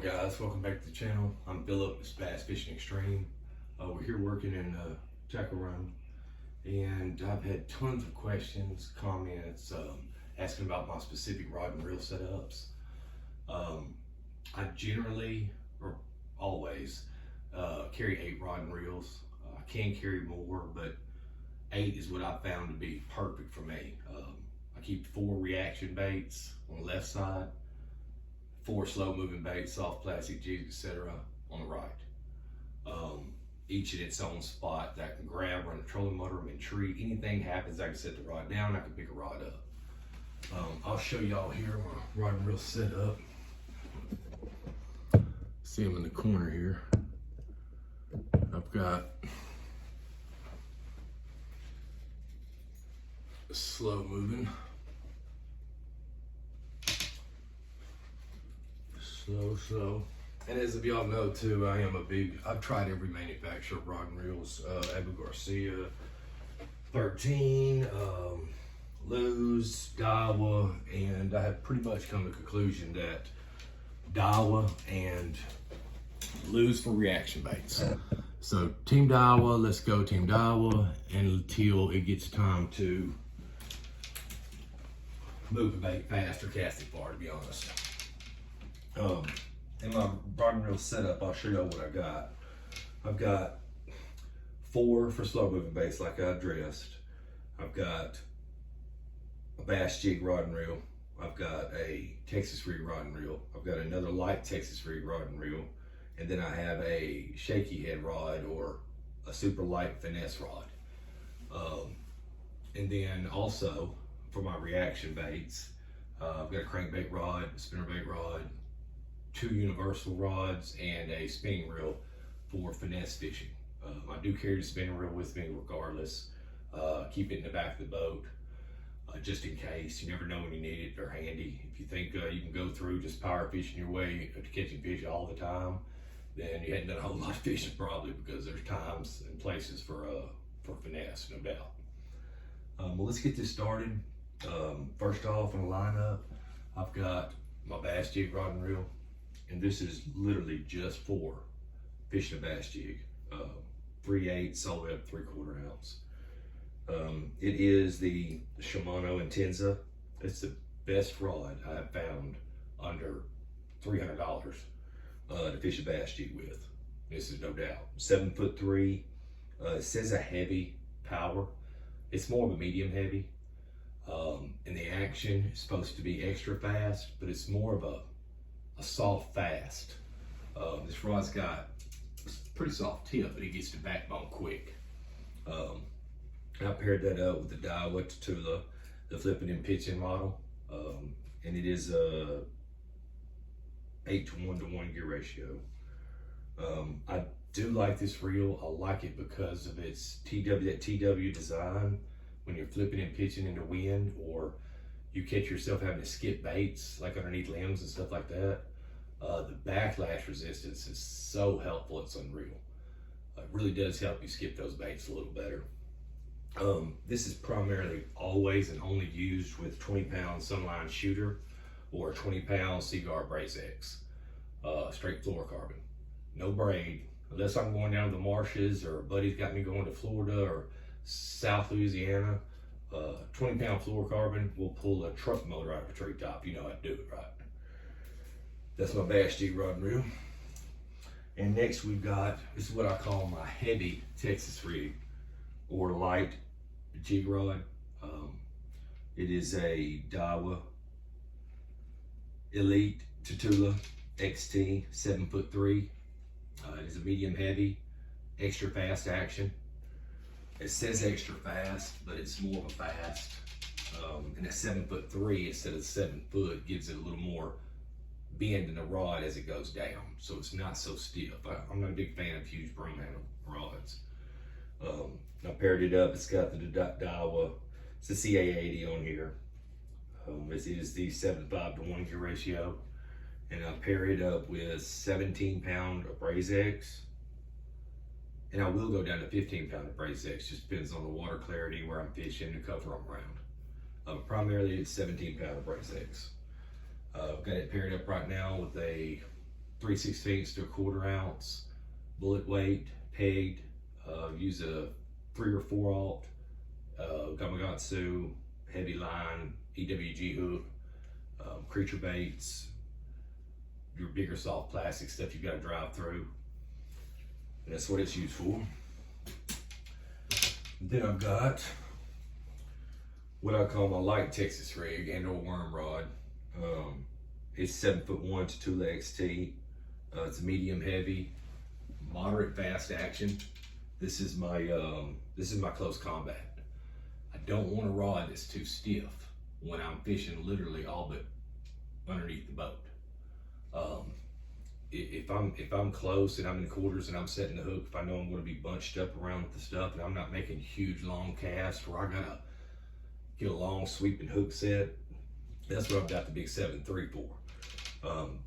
Guys, welcome back to the channel. I'm Philip, it's Bass Fishing Extreme. We're here working in Tackle Run, and I've had tons of questions, comments, asking about my specific rod and reel setups. I generally, or always, carry 8 rod and reels. I can carry more, but 8 is what I found to be perfect for me. I keep 4 reaction baits on the left side, 4 slow moving baits, soft plastic jigs, etc. on the right. Each in its own spot that I can grab, run a trolling motor, and treat. Anything happens, I can set the rod down, I can pick a rod up. I'll show y'all here my rod and reel setup. See them in the corner here. I've got a slow moving, slow. And as of y'all know too, I've tried every manufacturer of rod and reels, Abu Garcia, 13, Lew's, Daiwa, and I have pretty much come to the conclusion that Daiwa and Lew's for reaction baits. So Team Daiwa, let's go Team Daiwa, until it gets time to move the bait fast or cast it far, to be honest. In my rod and reel setup, I'll show you what I got. I've got 4 for slow moving baits like I addressed. I've got a bass jig rod and reel. I've got a Texas rig rod and reel. I've got another light Texas rig rod and reel. And then I have a shaky head rod or a super light finesse rod. And then also for my reaction baits, I've got a crankbait rod, a spinnerbait rod, 2 universal rods, and a spinning reel for finesse fishing. I do carry the spinning reel with me regardless. Keep it in the back of the boat just in case. You never know when you need it. They're handy. If you think you can go through just power fishing your way to catching fish all the time, then you hadn't done a whole lot of fishing probably, because there's times and places for finesse, no doubt. Well, let's get this started. First off, in the lineup, I've got my bass jig rod and reel. And this is literally just for fishing a bass jig, 3/8 all the way up 3/4 ounce. It is the Shimano Intenza. It's the best rod I have found under $300 to fish a bass jig with. This is no doubt. 7'3". It says a heavy power. It's more of a medium heavy. And the action is supposed to be extra fast, but it's more of a soft fast. This rod's got a pretty soft tip, but it gets to backbone quick. And I paired that up with the Daiwa Tatula, the flipping and pitching model, and it is a 8-to-1 gear ratio. I do like this reel. I like it because of its TW design. When you're flipping and pitching in the wind, or you catch yourself having to skip baits like underneath limbs and stuff like that, the backlash resistance is so helpful, it's unreal. It really does help you skip those baits a little better. This is primarily always and only used with 20-pound Sunline Shooter or a 20-pound Seaguar Brace X, straight fluorocarbon, no braid, unless I'm going down to the marshes or a buddy's got me going to Florida or South Louisiana. 20-pound fluorocarbon will pull a truck motor out of a treetop. You know how to do it, right? That's my bass jig rod and reel. And next we've got, this is what I call my heavy Texas rig or light jig rod. It is a Daiwa Elite Tatula XT 7'3". It is a medium heavy, extra fast action. It says extra fast, but it's more of a fast. And a 7'3" instead of 7 foot gives it a little more bend in the rod as it goes down, so it's not so stiff. I'm not a big fan of huge broom handle rods. I paired it up. It's got the Daiwa. It's the CA80 on here. It is the 7.5-to-1 gear ratio, and I pair it up with 17-pound Brace X. And I will go down to 15-pound Brace X, just depends on the water clarity, where I'm fishing, the cover I'm around. Primarily it's 17-pound Brace X. I've got it paired up right now with a 3/16 to a 1/4 ounce, bullet weight, pegged. Use a 3 or 4 aught Gamakatsu heavy line, EWG hook, creature baits, your bigger soft plastic stuff you got to drive through. And that's what it's used for. Then I've got what I call my light Texas rig and or worm rod. It's 7'1" Tatula XT. It's medium heavy, moderate fast action. This is my close combat. I don't want a rod that's too stiff when I'm fishing literally all but underneath the boat. If I'm close and I'm in quarters and I'm setting the hook, if I know I'm going to be bunched up around with the stuff and I'm not making huge long casts where I gotta get a long sweeping hook set, that's what I've got the big 7.3 for.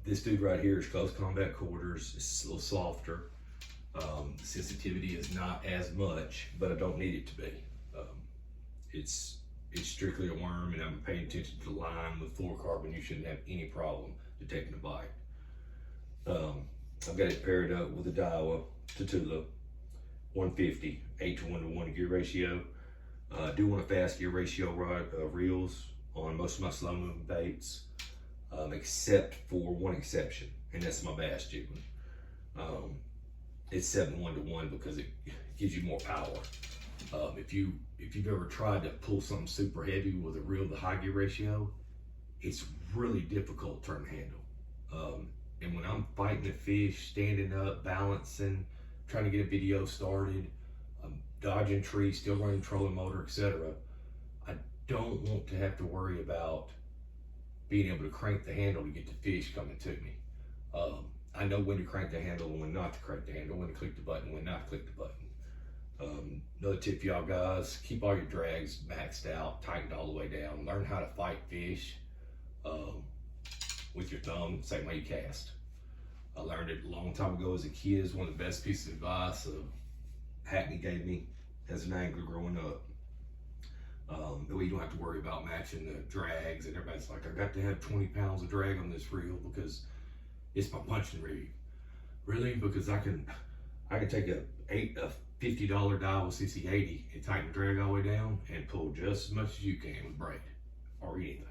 This dude right here is close combat quarters. It's a little softer. The sensitivity is not as much, but I don't need it to be. It's strictly a worm, and I'm paying attention to the line with fluorocarbon. You shouldn't have any problem detecting a bite. I've got it paired up with a Daiwa Tatula 150, 8-to-1-to-1 gear ratio. I do want a fast gear ratio reels on most of my slow moving baits, except for one exception, and that's my bass jiggling. It's 7-1-to-1 because it gives you more power. If you've ever tried to pull something super heavy with a reel with a high gear ratio, it's really difficult to turn the handle. And when I'm fighting a fish, standing up, balancing, trying to get a video started, dodging trees, still running trolling motor, etc., I don't want to have to worry about being able to crank the handle to get the fish coming to me. I know when to crank the handle and when not to crank the handle, when to click the button, when not to click the button. Another tip for y'all guys, keep all your drags maxed out, tightened all the way down. Learn how to fight fish with your thumb, same way you cast. I learned it a long time ago as a kid. It's one of the best pieces of advice Hackney gave me as an angler growing up. That way you don't have to worry about matching the drags, and everybody's like, I got to have 20 pounds of drag on this reel because it's my punching rig. Really? Because I can take a $50 Daiwa CC80 and tighten the drag all the way down and pull just as much as you can with braid or anything.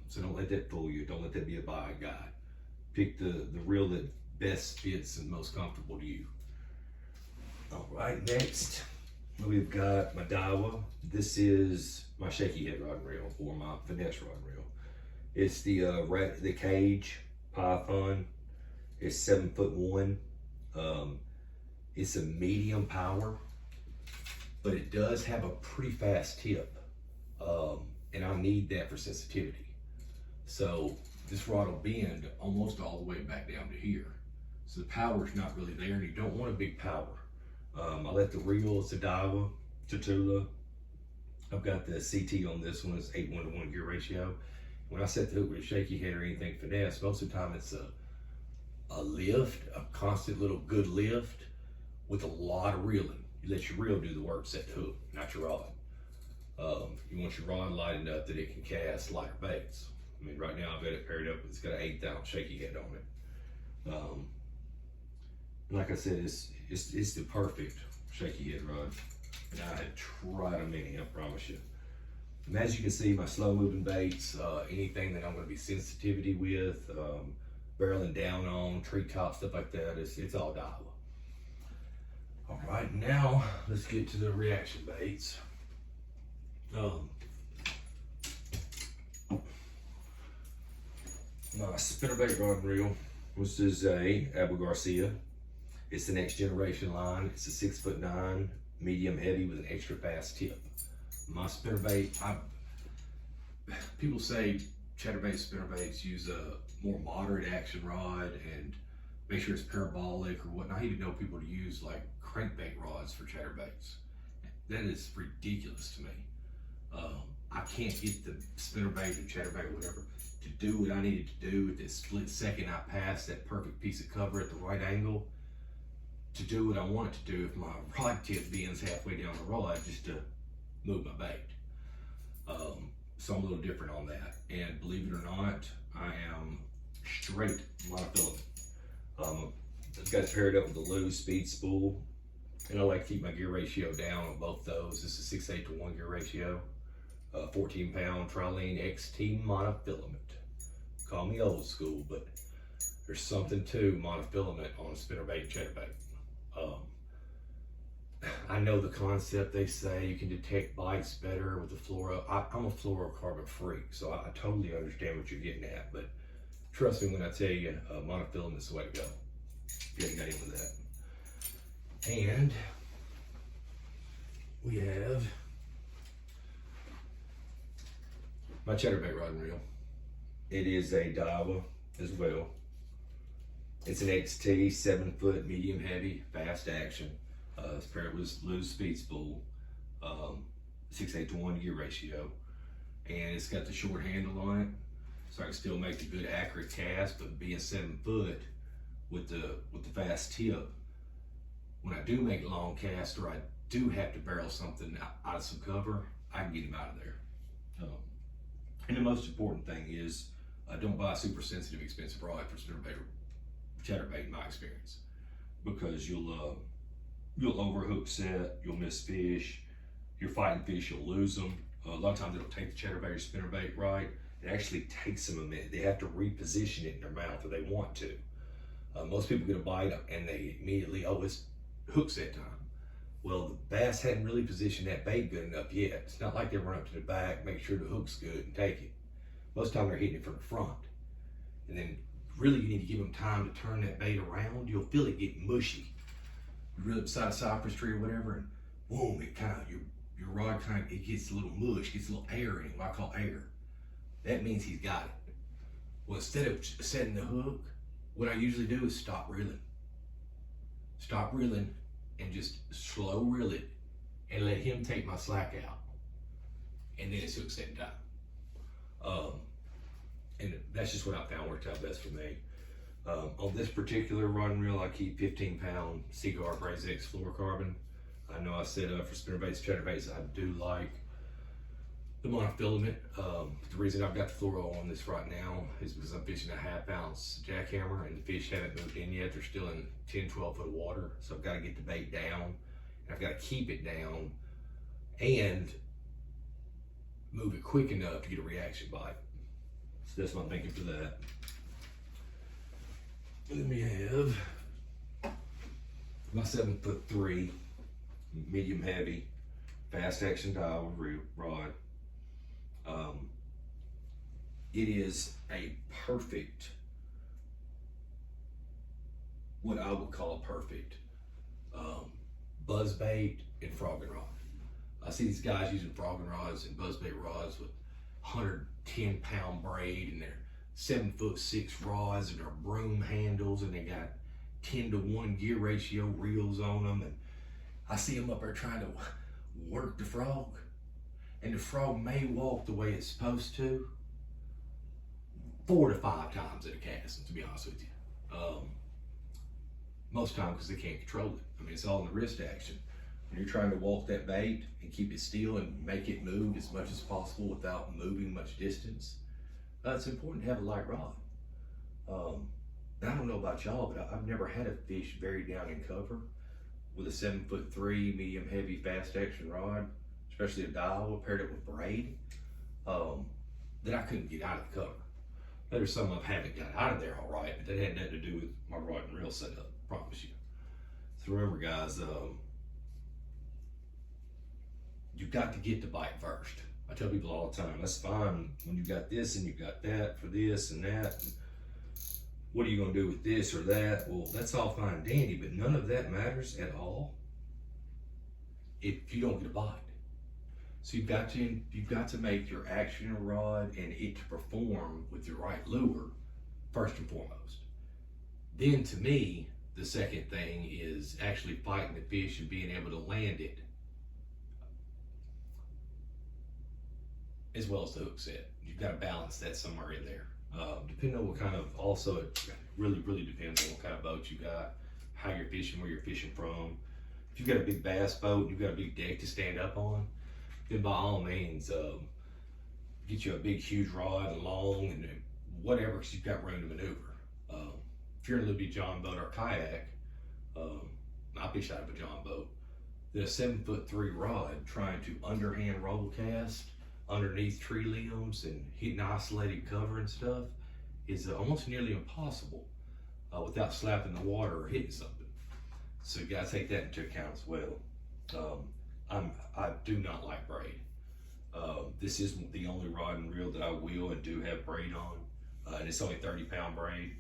So don't let that fool you. Don't let that be a buying guide. Pick the reel that best fits and most comfortable to you. All right, next we've got my Daiwa. This is my shaky head rod and reel, or my finesse rod and reel. It's the Cage Python. It's 7'1". It's a medium power, but it does have a pretty fast tip, and I need that for sensitivity. So this rod will bend almost all the way back down to here. So the power's not really there, and you don't want a big power. I let the reel, it's a Daiwa Tatula. I've got the CT on this one, it's 8-1-to-1 gear ratio. When I set the hook with a shaky head or anything finesse, most of the time it's a lift, a constant little good lift with a lot of reeling. You let your reel do the work, set the hook, not your rod. You want your rod light enough that it can cast lighter baits. I mean, right now I've got it paired up, it's got an 1/8 ounce shaky head on it. Like I said, it's the perfect shaky head rod. And I had tried a many, I promise you. And as you can see, my slow moving baits, anything that I'm gonna be sensitivity with, barreling down on, treetop, stuff like that, it's all Daiwa. All right, now let's get to the reaction baits. My spinnerbait rod and reel, this is a Abu Garcia. It's the next generation line. It's a 6'9", medium heavy with an extra fast tip. My spinnerbait, people say chatterbait spinnerbaits use a more moderate action rod and make sure it's parabolic or whatnot. I even know people to use like crankbait rods for chatterbaits. That is ridiculous to me. I can't get the spinnerbait or chatterbait or whatever to do what I needed to do at this split second I passed that perfect piece of cover at the right angle to do what I want it to do if my rod tip bends halfway down the rod just to move my bait. So I'm a little different on that. And believe it or not, I am straight monofilament. I've got it paired up with the Lew's Speed Spool, and I like to keep my gear ratio down on both those. This is 6/8 to 1 gear ratio. 14-pound Trilene XT monofilament. Call me old school, but there's something to monofilament on a spinnerbait chatterbait. I know the concept. They say you can detect bites better with the fluoro. I'm a fluorocarbon freak, so I totally understand what you're getting at. But trust me when I tell you, monofilament is the way to go. If you haven't got into that. And we have my chatterbait rod and reel. It is a Daiwa as well. It's an XT 7-foot medium heavy fast action. It's paired with Lew's Speed Spool, 6/8 to 1 gear ratio, and it's got the short handle on it, so I can still make a good accurate cast. But being 7 foot with the fast tip, when I do make a long cast or I do have to barrel something out of some cover, I can get him out of there. And the most important thing is, don't buy a super sensitive, expensive rod for spinnerbait or chatterbait, in my experience, because you'll overhook set, you'll miss fish, you're fighting fish, you'll lose them. A lot of times they don't take the chatterbait or spinnerbait right. It actually takes them a minute. They have to reposition it in their mouth if they want to. Most people get a bite and they immediately, oh, it's hook set time. Well, the bass hadn't really positioned that bait good enough yet. It's not like they run up to the back, make sure the hook's good and take it. Most of the time they're hitting it from the front. And then really you need to give them time to turn that bait around. You'll feel it get mushy. You reel it beside a cypress tree or whatever, and boom, it kind of, your rod kind of, it gets a little mush, gets a little air in it, what I call air. That means he's got it. Well, instead of setting the hook, what I usually do is stop reeling. Stop reeling and just slow reel it and let him take my slack out. And then it's hook setting time. And that's just what I found worked out best for me. On this particular rod and reel, I keep 15-pound Seaguar Braze X fluorocarbon. I know I said for spinnerbaits, chatterbaits, I do like the monofilament. The reason I've got the fluoro on this right now is because I'm fishing a 1/2-ounce jackhammer and the fish haven't moved in yet. They're still in 10, 12 foot of water. So I've got to get the bait down, and I've got to keep it down and move it quick enough to get a reaction bite. So that's what I'm thinking for that. Then we have my 7'3", medium heavy, fast action Daiwa rod. It is a perfect, what I would call a perfect buzz bait and frogging rod. I see these guys using frogging rods and buzz bait rods with 110-pound braid, and they're 7'6" rods, and they're broom handles, and they got 10 to 1 gear ratio reels on them. And I see them up there trying to work the frog, and the frog may walk the way it's supposed to 4 to 5 times at a casting, to be honest with you. Most times because they can't control it. I mean, it's all in the wrist action. When you're trying to walk that bait and keep it still and make it move as much as possible without moving much distance, it's important to have a light rod. I don't know about y'all, but I've never had a fish buried down in cover with a 7'3" medium heavy fast action rod, especially a Daiwa paired up with braid, that I couldn't get out of the cover. There's some I haven't got out of there all right, but that had nothing to do with my rod and reel setup, I promise you. So remember guys, you've got to get the bite first. I tell people all the time, that's fine when you got this and you got that for this and that. And what are you gonna do with this or that? Well, that's all fine and dandy, but none of that matters at all if you don't get a bite. So you've got to make your action rod and it to perform with your right lure first and foremost. Then to me, the second thing is actually fighting the fish and being able to land it, as well as the hook set. You've got to balance that somewhere in there. Depending on what kind of, also it really depends on what kind of boat you got, how you're fishing, where you're fishing from. If you've got a big bass boat and you've got a big deck to stand up on, then by all means, get you a big huge rod and long and whatever, because you've got room to maneuver. if you're in a little bit John boat or kayak, I fish out of a John boat, then a 7'3" rod trying to underhand roll cast underneath tree limbs and hitting isolated cover and stuff is almost nearly impossible without slapping the water or hitting something. So you gotta take that into account as well. I do not like braid. This is the only rod and reel that I will and do have braid on, and it's only 30-pound braid.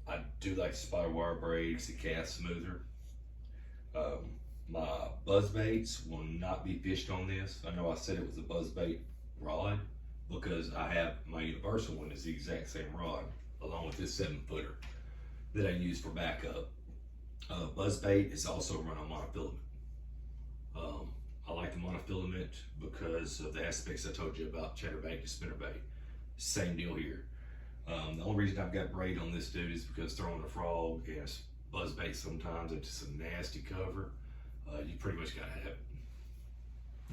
I do like spider wire braid because it casts smoother. My buzz baits will not be fished on this. I know I said it was a buzz bait rod because I have my universal one is the exact same rod along with this 7-footer that I use for backup. Buzz bait is also run on monofilament. I like the monofilament because of the aspects I told you about chatterbait and spinnerbait. Same deal here. The only reason I've got braid on this dude is because throwing a frog and buzz bait sometimes into some nasty cover, you pretty much gotta have it.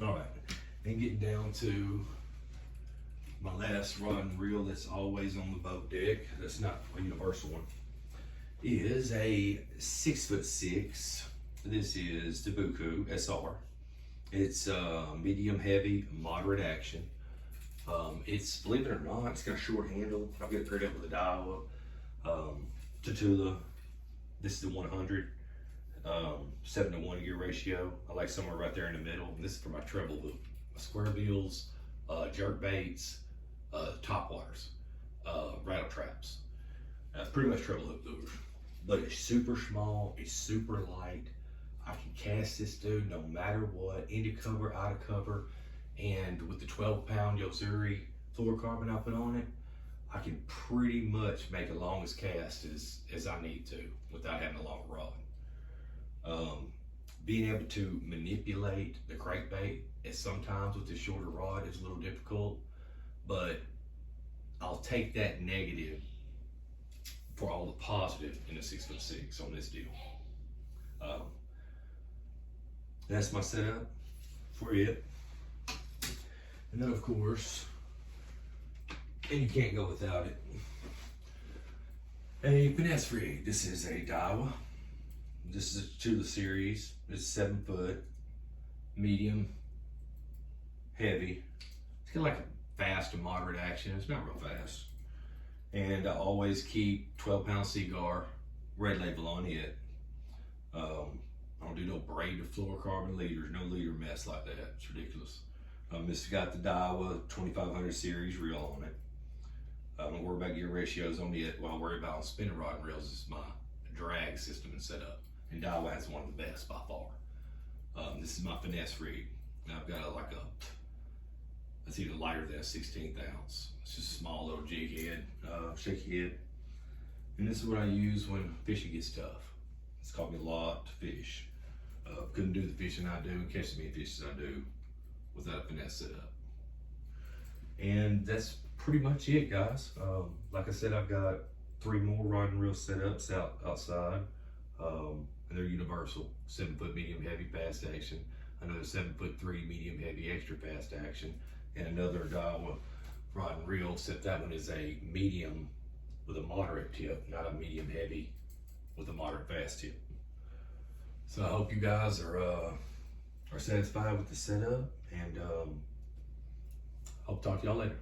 All right, and getting down to my last rod and reel that's always on the boat deck, that's not a universal one, is a 6'6". This is the Buku SR. It's medium heavy, moderate action. It's, believe it or not, it's got a short handle. I'll get it paired up with a Daiwa Tatula. This is the 100, 7-to-1 gear ratio. I like somewhere right there in the middle. And this is for my treble loop, my square bills, jerk baits, top waters, rattle traps. That's pretty much treble hook lures. But it's super small, it's super light. I can cast this dude no matter what, into cover, out of cover. And with the 12-pound Yo-Zuri fluorocarbon I put on it, I can pretty much make a longest cast as I need to without having a long rod. Being able to manipulate the crankbait is sometimes with the shorter rod is a little difficult, but I'll take that negative for all the positive in the 6'6" on this deal. That's my setup for it. And then of course, and you can't go without it, a finesse rig. This is a Daiwa. This is a Tatula series. It's 7 foot, medium, heavy. It's got like a fast to moderate action. It's not real fast. And I always keep 12-pound Seaguar red label on it. I don't do no braided fluorocarbon leaders, no leader mess like that. It's ridiculous. It's got the Daiwa 2500 series reel on it. I don't worry about gear ratios on it. What I worry about on spinning rod and reels is my drag system and setup. And Daiwa has one of the best by far. This is my finesse rig. And I've got it's even lighter than a 16th ounce. It's just a small little jig head, shaky head. And this is what I use when fishing gets tough. It's cost me a lot to fish. Couldn't do the fishing I do and catch as many fish as I do without a finesse setup. And that's pretty much it, guys. Like I said, I've got 3 more rod and reel setups outside. And they're universal. 7 foot medium heavy fast action. Another 7'3" medium heavy extra fast action. And another Daiwa rod and reel, except that one is a medium with a moderate tip, not a medium heavy with a moderate fast tip. So I hope you guys are satisfied with the setup, and I'll talk to y'all later.